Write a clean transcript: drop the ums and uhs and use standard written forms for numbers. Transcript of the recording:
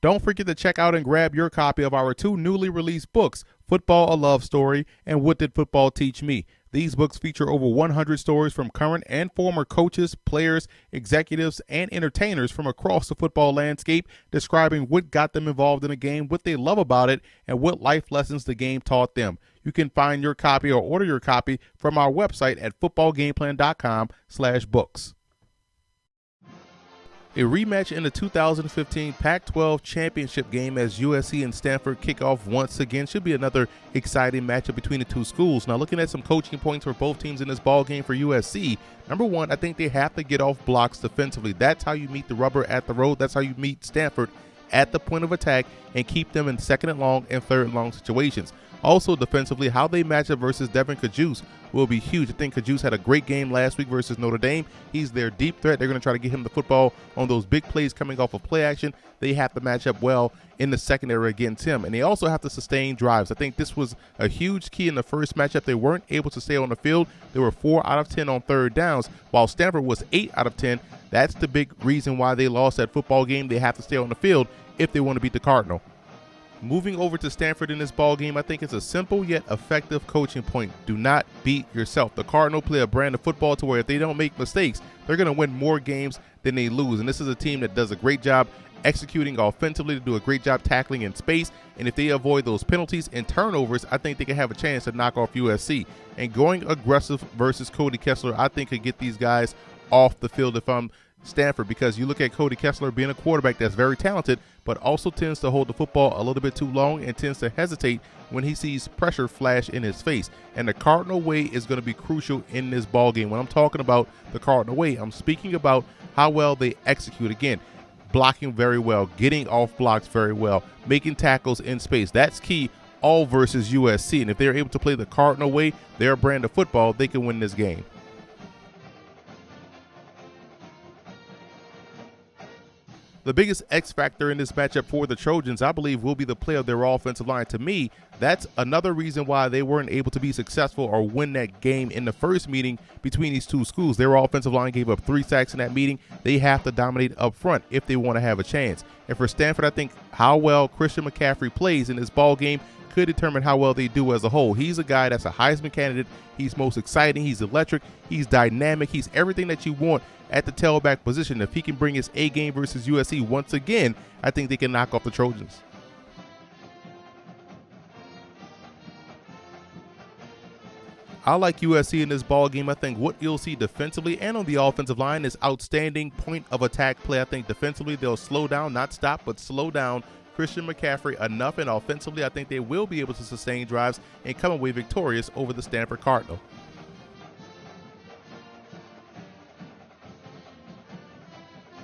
Don't forget to check out and grab your copy of our two newly released books, Football: A Love Story and What Did Football Teach Me? These books feature over 100 stories from current and former coaches, players, executives, and entertainers from across the football landscape, describing what got them involved in the game, what they love about it, and what life lessons the game taught them. You can find your copy or order your copy from our website at footballgameplan.com/books. A rematch in the 2015 Pac-12 championship game as USC and Stanford kick off once again should be another exciting matchup between the two schools. Now, looking at some coaching points for both teams in this ball game for USC, number one, I think they have to get off blocks defensively. That's how you meet the rubber at the road. That's how you meet Stanford at the point of attack and keep them in second and long and third and long situations. Also defensively, how they match up versus Devin Kajus will be huge. I think Kajus had a great game last week versus Notre Dame. He's their deep threat. They're going to try to get him the football on those big plays coming off of play action. They have to match up well in the secondary against him. And they also have to sustain drives. I think this was a huge key in the first matchup. They weren't able to stay on the field. They were 4 out of 10 on third downs, while Stanford was 8 out of 10. That's the big reason why they lost that football game. They have to stay on the field if they want to beat the Cardinal. Moving over to Stanford in this ball game, I think it's a simple yet effective coaching point. Do not beat yourself. The Cardinal play a brand of football to where if they don't make mistakes, they're going to win more games than they lose. And this is a team that does a great job executing offensively, to do a great job tackling in space. And if they avoid those penalties and turnovers, I think they can have a chance to knock off USC. And going aggressive versus Cody Kessler, I think could get these guys off the field if I'm Stanford, because you look at Cody Kessler being a quarterback that's very talented, but also tends to hold the football a little bit too long and tends to hesitate when he sees pressure flash in his face. And the Cardinal way is going to be crucial in this ball game. When I'm talking about the Cardinal way, I'm speaking about how well they execute. Again, blocking very well, getting off blocks very well, making tackles in space. That's key, all versus USC. And if they're able to play the Cardinal way, their brand of football, they can win this game. The biggest X factor in this matchup for the Trojans, I believe, will be the play of their offensive line. To me, that's another reason why they weren't able to be successful or win that game in the first meeting between these two schools. Their offensive line gave up 3 sacks in that meeting. They have to dominate up front if they want to have a chance. And for Stanford, I think how well Christian McCaffrey plays in this ball game could determine how well they do as a whole. He's a guy that's a Heisman candidate. He's most exciting. He's electric. He's dynamic. He's everything that you want at the tailback position. If he can bring his A game versus USC once again, I think they can knock off the Trojans. I like USC in this ball game. I think what you'll see defensively and on the offensive line is outstanding point of attack play. I think defensively they'll slow down, not stop, but slow down Christian McCaffrey enough, and offensively I think they will be able to sustain drives and come away victorious over the Stanford Cardinal.